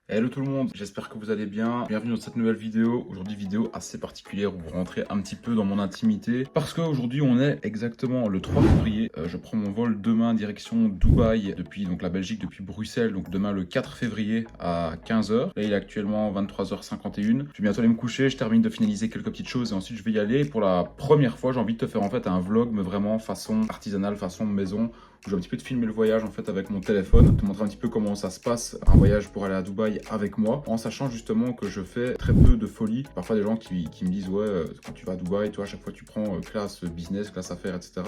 Hello tout le monde, j'espère que vous allez bien. Bienvenue dans cette nouvelle vidéo. Aujourd'hui vidéo assez particulière où vous rentrez un petit peu dans mon intimité. Parce qu'aujourd'hui on est exactement le 3 février. Je prends mon vol demain direction Dubaï depuis donc la Belgique, depuis Bruxelles. Donc demain le 4 février à 15 h. Là il est actuellement 23 h 51. Je vais bientôt aller me coucher, je termine de finaliser quelques petites choses et ensuite je vais y aller. Pour la première fois j'ai envie de te faire en fait un vlog mais vraiment façon artisanale, façon maison. Je vais un petit peu te filmer le voyage en fait avec mon téléphone, te montrer un petit peu comment ça se passe, un voyage pour aller à Dubaï avec moi, en sachant justement que je fais très peu de folie. Parfois des gens qui me disent ouais, quand tu vas à Dubaï, toi à chaque fois tu prends classe business, classe affaires, etc.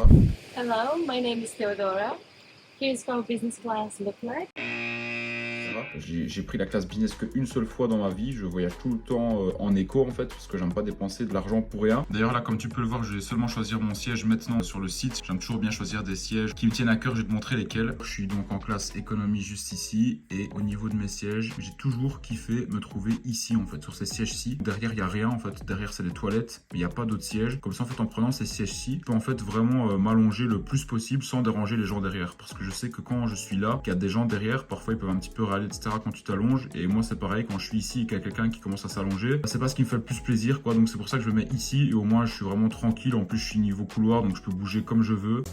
Hello, my name is Theodora. Here's how business class look like. J'ai pris la classe business qu'une seule fois dans ma vie. Je voyage tout le temps en éco en fait parce que j'aime pas dépenser de l'argent pour rien. D'ailleurs là comme tu peux le voir je vais seulement choisir mon siège maintenant sur le site. J'aime toujours bien choisir des sièges qui me tiennent à cœur. Je vais te montrer lesquels. Je suis donc en classe économie juste ici et au niveau de mes sièges j'ai toujours kiffé me trouver ici en fait sur ces sièges-ci. Derrière il n'y a rien en fait. Derrière c'est les toilettes mais il n'y a pas d'autres sièges. Comme ça en fait en prenant ces sièges-ci je peux en fait vraiment m'allonger le plus possible sans déranger les gens derrière. Parce que je sais que quand je suis là, qu'il y a des gens derrière, parfois ils peuvent un petit peu râler etc. quand tu t'allonges, et moi c'est pareil quand je suis ici et qu'il y a quelqu'un qui commence à s'allonger, c'est pas ce qui me fait le plus plaisir quoi, donc c'est pour ça que je le mets ici et au moins je suis vraiment tranquille. En plus je suis niveau couloir donc je peux bouger comme je veux.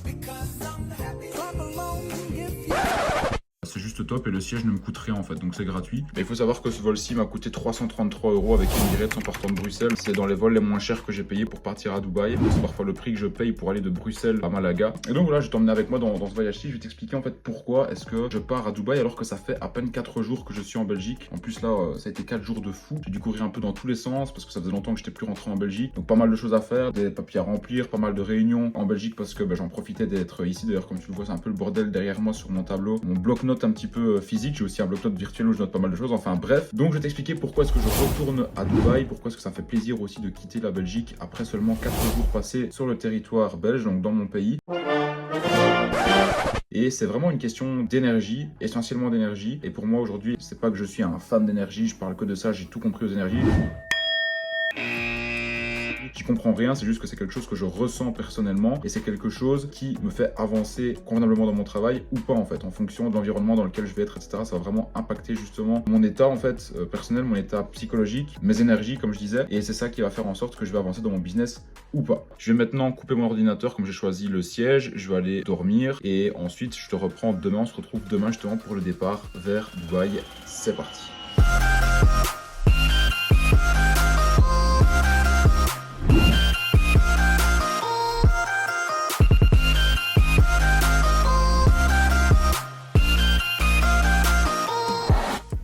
C'est juste top et le siège ne me coûte rien en fait, donc c'est gratuit. Mais il faut savoir que ce vol-ci m'a coûté 333 € avec Emirates en partant de Bruxelles. C'est dans les vols les moins chers que j'ai payé pour partir à Dubaï. C'est parfois le prix que je paye pour aller de Bruxelles à Malaga. Et donc voilà, je vais t'emmener avec moi dans ce voyage-ci. Je vais t'expliquer en fait pourquoi est-ce que je pars à Dubaï alors que ça fait à peine 4 jours que je suis en Belgique. En plus là, ça a été 4 jours de fou. J'ai dû courir un peu dans tous les sens parce que ça faisait longtemps que j'étais plus rentré en Belgique. Donc pas mal de choses à faire, des papiers à remplir, pas mal de réunions en Belgique parce que j'en profitais d'être ici. D'ailleurs comme tu le vois, c'est un peu le bordel derrière moi sur mon tableau. Mon bloc-notes un petit peu physique, j'ai aussi un bloc-notes virtuel où je note pas mal de choses, enfin bref. Donc je vais t'expliquer pourquoi est-ce que je retourne à Dubaï, pourquoi est-ce que ça me fait plaisir aussi de quitter la Belgique après seulement 4 jours passés sur le territoire belge, donc dans mon pays. Et c'est vraiment une question d'énergie, essentiellement d'énergie. Et pour moi aujourd'hui, c'est pas que je suis un fan d'énergie, je parle que de ça, j'ai tout compris aux énergies. J'y comprends rien, c'est juste que c'est quelque chose que je ressens personnellement et c'est quelque chose qui me fait avancer convenablement dans mon travail ou pas en fait, en fonction de l'environnement dans lequel je vais être, etc. Ça va vraiment impacter justement mon état en fait personnel, mon état psychologique, mes énergies comme je disais, et c'est ça qui va faire en sorte que je vais avancer dans mon business ou pas. Je vais maintenant couper mon ordinateur comme j'ai choisi le siège, je vais aller dormir et ensuite je te reprends demain, on se retrouve demain justement pour le départ vers Dubaï. C'est parti.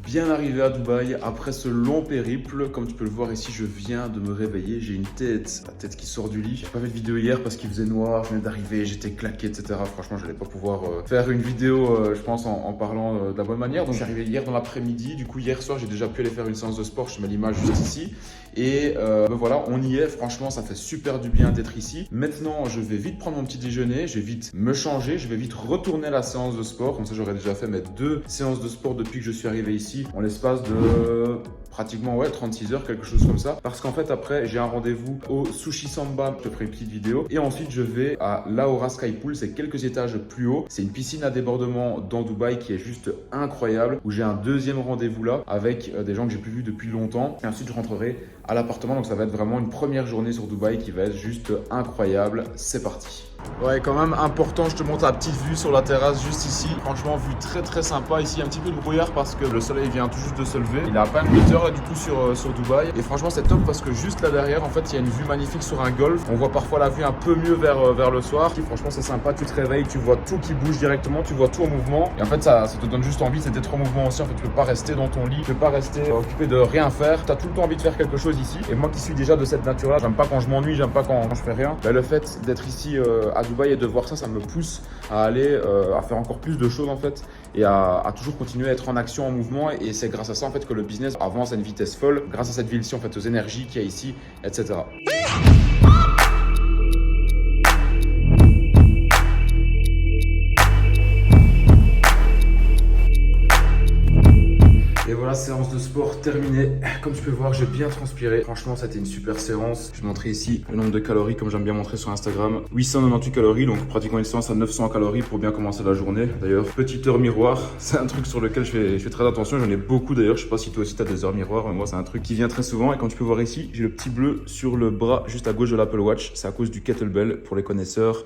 Bien arrivé à Dubaï après ce long périple. Comme tu peux le voir ici, je viens de me réveiller. J'ai une tête, la tête qui sort du lit. J'ai pas fait de vidéo hier parce qu'il faisait noir, je venais d'arriver, j'étais claqué, etc. Franchement, je n'allais pas pouvoir faire une vidéo, je pense, en parlant de la bonne manière. Donc, je suis arrivé hier dans l'après-midi. Du coup, hier soir, j'ai déjà pu aller faire une séance de sport. Je mets l'image juste ici. Et voilà, on y est. Franchement, ça fait super du bien d'être ici. Maintenant, je vais vite prendre mon petit déjeuner. Je vais vite me changer. Je vais vite retourner à la séance de sport. Comme ça, j'aurais déjà fait mes 2 séances de sport depuis que je suis arrivé ici. En l'espace de pratiquement 36 heures, quelque chose comme ça. Parce qu'en fait, après, j'ai un rendez-vous au Sushi Samba. Je te ferai une petite vidéo. Et ensuite, je vais à Laura Sky Pool. C'est quelques étages plus haut. C'est une piscine à débordement dans Dubaï qui est juste incroyable. Où j'ai un deuxième rendez-vous là avec des gens que j'ai plus vus depuis longtemps. Et ensuite, je rentrerai à l'appartement. Donc, ça va être vraiment une première journée sur Dubaï qui va être juste incroyable. C'est parti. Ouais, quand même important, je te montre la petite vue sur la terrasse juste ici. Franchement, vue très sympa ici. Un petit peu de brouillard parce que le soleil vient tout juste de se lever. Il est à peine 8 h là du coup sur Dubaï. Et franchement, c'est top parce que juste là derrière, en fait, il y a une vue magnifique sur un golfe. On voit parfois la vue un peu mieux vers le soir. Et franchement, c'est sympa. Tu te réveilles, tu vois tout qui bouge directement, tu vois tout en mouvement. Et en fait, ça te donne juste envie, c'est d'être en mouvement aussi. En fait, tu peux pas rester dans ton lit, tu peux pas rester occupé de rien faire. Tu as tout le temps envie de faire quelque chose ici. Et moi qui suis déjà de cette nature-là, j'aime pas quand je m'ennuie, j'aime pas quand je fais rien. Bah, le fait d'être ici à Dubaï et de voir ça me pousse à aller à faire encore plus de choses en fait et à toujours continuer à être en action, en mouvement, et c'est grâce à ça en fait que le business avance à une vitesse folle, grâce à cette ville-ci en fait, aux énergies qu'il y a ici, etc. Voilà, séance de sport terminée. Comme tu peux voir, j'ai bien transpiré. Franchement, ça a été une super séance. Je vais montrer ici le nombre de calories, comme j'aime bien montrer sur Instagram. 898 calories, donc pratiquement une séance à 900 calories pour bien commencer la journée. D'ailleurs, petite heure miroir, c'est un truc sur lequel je fais très attention. J'en ai beaucoup d'ailleurs. Je sais pas si toi aussi tu as des heures miroirs, mais moi, c'est un truc qui vient très souvent. Et comme tu peux voir ici, j'ai le petit bleu sur le bras juste à gauche de l'Apple Watch. C'est à cause du kettlebell pour les connaisseurs.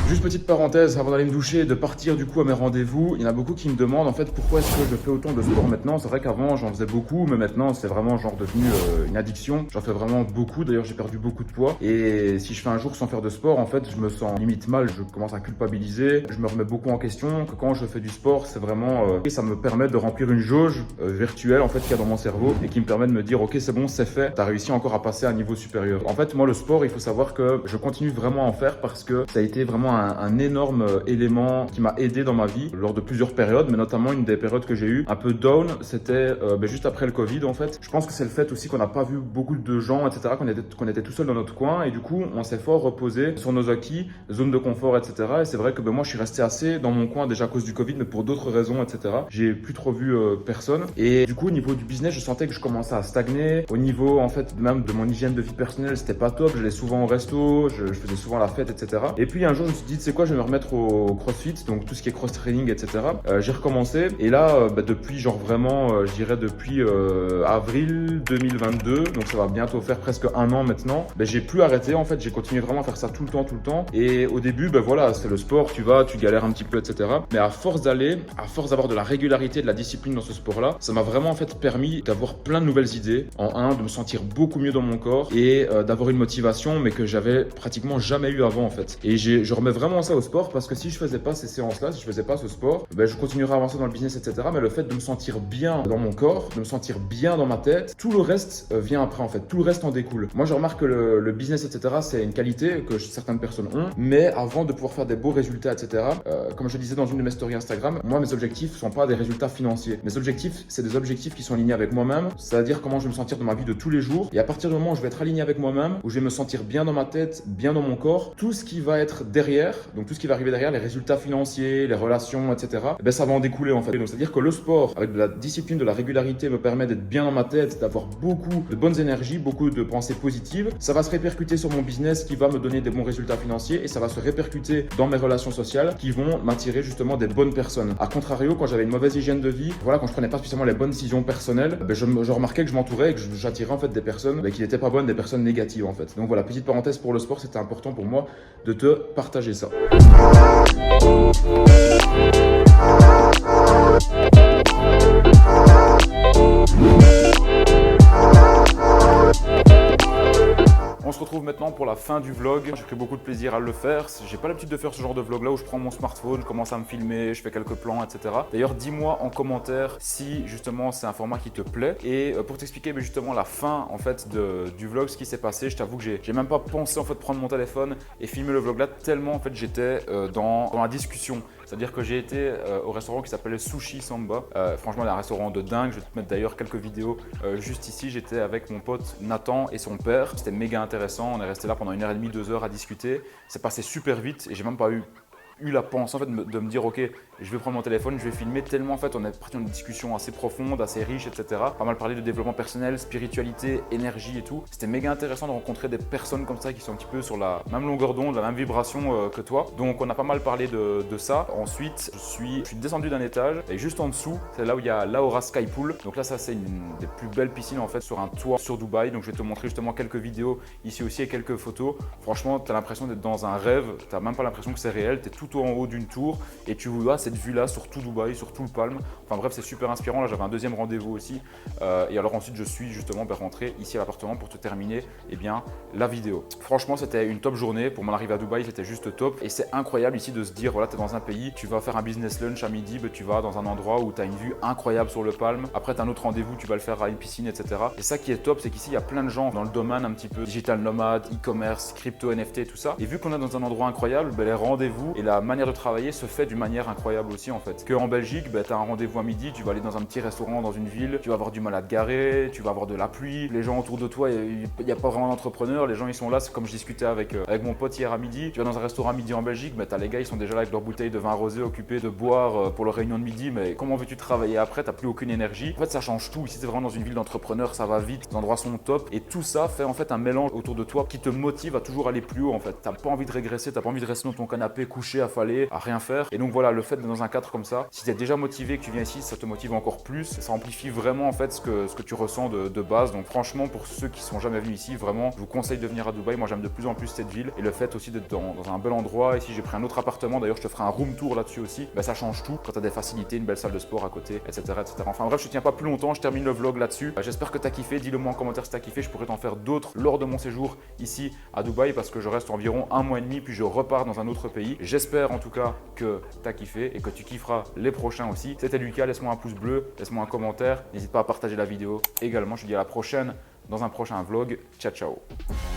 Juste petite parenthèse avant d'aller me doucher et de partir du coup à mes rendez-vous. Il y en a beaucoup qui me demandent en fait pourquoi est-ce que je fais autant de sport maintenant. C'est vrai qu'avant j'en faisais beaucoup, mais maintenant c'est vraiment genre devenu une addiction. J'en fais vraiment beaucoup. D'ailleurs j'ai perdu beaucoup de poids. Et si je fais un jour sans faire de sport, en fait je me sens limite mal. Je commence à culpabiliser. Je me remets beaucoup en question. Que quand je fais du sport, c'est vraiment ça me permet de remplir une jauge virtuelle en fait qu'il y a dans mon cerveau et qui me permet de me dire ok c'est bon, c'est fait. T'as réussi encore à passer à un niveau supérieur. En fait moi le sport, il faut savoir que je continue vraiment à en faire parce que ça a été vraiment un énorme élément qui m'a aidé dans ma vie lors de plusieurs périodes, mais notamment une des périodes que j'ai eu un peu down, c'était juste après le Covid en fait. Je pense que c'est le fait aussi qu'on n'a pas vu beaucoup de gens, etc., qu'on était tout seul dans notre coin et du coup on s'est fort reposé sur nos acquis, zone de confort, etc. Et c'est vrai que moi je suis resté assez dans mon coin déjà à cause du Covid, mais pour d'autres raisons, etc. J'ai plus trop vu personne et du coup au niveau du business, je sentais que je commençais à stagner. Au niveau en fait même de mon hygiène de vie personnelle, c'était pas top. J'allais souvent au resto, je faisais souvent la fête, etc. Et puis un jour je me suis dit, tu sais quoi, je vais me remettre au CrossFit, donc tout ce qui est cross-training, etc. J'ai recommencé et là, depuis genre vraiment, je dirais depuis avril 2022, donc ça va bientôt faire presque un an maintenant, j'ai plus arrêté en fait, j'ai continué vraiment à faire ça tout le temps. Et au début, voilà, c'est le sport, tu vas, tu galères un petit peu, etc. Mais à force d'avoir de la régularité, de la discipline dans ce sport-là, ça m'a vraiment en fait permis d'avoir plein de nouvelles idées. En un, de me sentir beaucoup mieux dans mon corps et d'avoir une motivation, mais que j'avais pratiquement jamais eu avant en fait. Et je remets vraiment ça au sport parce que si je faisais pas ces séances-là, si je faisais pas ce sport, je continuerais à avancer dans le business, etc. Mais le fait de me sentir bien dans mon corps, de me sentir bien dans ma tête, tout le reste vient après en fait. Tout le reste en découle. Moi, je remarque que le business, etc., c'est une qualité que certaines personnes ont. Mais avant de pouvoir faire des beaux résultats, etc., comme je disais dans une de mes stories Instagram, moi, mes objectifs sont pas des résultats financiers. Mes objectifs, c'est des objectifs qui sont alignés avec moi-même, c'est-à-dire comment je vais me sentir dans ma vie de tous les jours. Et à partir du moment où je vais être aligné avec moi-même, où je vais me sentir bien dans ma tête, bien dans mon corps, tout ce qui va être derrière, donc tout ce qui va arriver derrière, les résultats financiers, les relations, etc., ça va en découler en fait. Donc c'est-à-dire que le sport, avec de la discipline, de la régularité, me permet d'être bien dans ma tête, d'avoir beaucoup de bonnes énergies, beaucoup de pensées positives. Ça va se répercuter sur mon business qui va me donner des bons résultats financiers et ça va se répercuter dans mes relations sociales qui vont m'attirer justement des bonnes personnes. A contrario, quand j'avais une mauvaise hygiène de vie, voilà, quand je prenais pas spécialement les bonnes décisions personnelles, je remarquais que je m'entourais et que j'attirais en fait des personnes qui n'étaient pas bonnes, des personnes négatives en fait. Donc voilà, petite parenthèse pour le sport, c'était important pour moi de te partager ça. On se retrouve maintenant pour la fin du vlog. J'ai pris beaucoup de plaisir à le faire. J'ai pas l'habitude de faire ce genre de vlog là où je prends mon smartphone, je commence à me filmer, je fais quelques plans, etc. D'ailleurs, dis-moi en commentaire si justement c'est un format qui te plaît. Et pour t'expliquer justement la fin en fait du vlog, ce qui s'est passé, je t'avoue que j'ai même pas pensé en fait prendre mon téléphone et filmer le vlog là tellement en fait j'étais dans la discussion. C'est-à-dire que j'ai été au restaurant qui s'appelait Sushi Samba. Franchement, c'est un restaurant de dingue. Je vais te mettre d'ailleurs quelques vidéos juste ici. J'étais avec mon pote Nathan et son père. C'était méga intéressant. On est resté là pendant 1h30, 2 heures à discuter. C'est passé super vite et j'ai même pas eu la pensée en fait de me dire ok, je vais prendre mon téléphone, je vais filmer, tellement en fait on est parti dans une discussion assez profonde, assez riche, etc. Pas mal parlé de développement personnel, spiritualité, énergie et tout. C'était méga intéressant de rencontrer des personnes comme ça qui sont un petit peu sur la même longueur d'onde, la même vibration que toi. Donc on a pas mal parlé de ça. Ensuite je suis descendu d'un étage et juste en dessous c'est là où il y a l'Aura Sky Pool. Donc là ça c'est une des plus belles piscines en fait sur un toit sur Dubaï. Donc je vais te montrer justement quelques vidéos ici aussi et quelques photos. Franchement tu as l'impression d'être dans un rêve, tu n'as même pas l'impression que c'est réel, tu es tout en haut d'une tour et tu vois cette vue là sur tout Dubaï, sur tout le Palm. Enfin bref, c'est super inspirant. Là j'avais un deuxième rendez-vous aussi et alors ensuite je suis justement rentré ici à l'appartement pour te terminer la vidéo. Franchement c'était une top journée. Pour mon arrivée à Dubaï c'était juste top et c'est incroyable ici de se dire voilà, tu es dans un pays, tu vas faire un business lunch à midi, tu vas dans un endroit où tu as une vue incroyable sur le Palm. Après tu as un autre rendez-vous, tu vas le faire à une piscine, etc. Et ça qui est top, c'est qu'ici il y a plein de gens dans le domaine un petit peu digital nomade, e-commerce, crypto, NFT et tout ça. Et vu qu'on est dans un endroit incroyable, les rendez-vous et la manière de travailler se fait d'une manière incroyable. incroyable aussi en fait. Qu'en Belgique, tu as un rendez-vous à midi, tu vas aller dans un petit restaurant dans une ville, tu vas avoir du mal à te garer, tu vas avoir de la pluie, les gens autour de toi, il n'y a pas vraiment d'entrepreneurs, les gens ils sont là, c'est comme je discutais avec mon pote hier à midi, tu vas dans un restaurant à midi en Belgique, t'as les gars ils sont déjà là avec leur bouteille de vin rosé occupés de boire pour leur réunion de midi, mais comment veux-tu travailler après, t'as plus aucune énergie. En fait ça change tout, ici c'est vraiment dans une ville d'entrepreneurs, ça va vite, les endroits sont top et tout ça fait en fait un mélange autour de toi qui te motive à toujours aller plus haut en fait. T'as pas envie de régresser, t'as pas envie de rester dans ton canapé couché, affalé, à rien faire. Et donc voilà, le fait d'être dans un cadre comme ça, si t'es déjà motivé, que tu viens ici, ça te motive encore plus, ça amplifie vraiment en fait ce que tu ressens de base. Donc franchement pour ceux qui sont jamais venus ici, vraiment je vous conseille de venir à Dubaï. Moi j'aime de plus en plus cette ville et le fait aussi d'être dans un bel endroit. Ici j'ai pris un autre appartement, d'ailleurs je te ferai un room tour là-dessus aussi. Ça change tout quand t'as des facilités, une belle salle de sport à côté, etc., etc. Enfin bref, je tiens pas plus longtemps, je termine le vlog là-dessus. J'espère que t'as kiffé, dis-le moi en commentaire si t'as kiffé, je pourrais t'en faire d'autres lors de mon séjour ici à Dubaï parce que je reste environ un mois et demi puis je repars dans un autre pays. J'espère en tout cas que t'as kiffé et que tu kifferas les prochains aussi. C'était Lucas, laisse-moi un pouce bleu, laisse-moi un commentaire, n'hésite pas à partager la vidéo également. Je te dis à la prochaine dans un prochain vlog. Ciao ciao.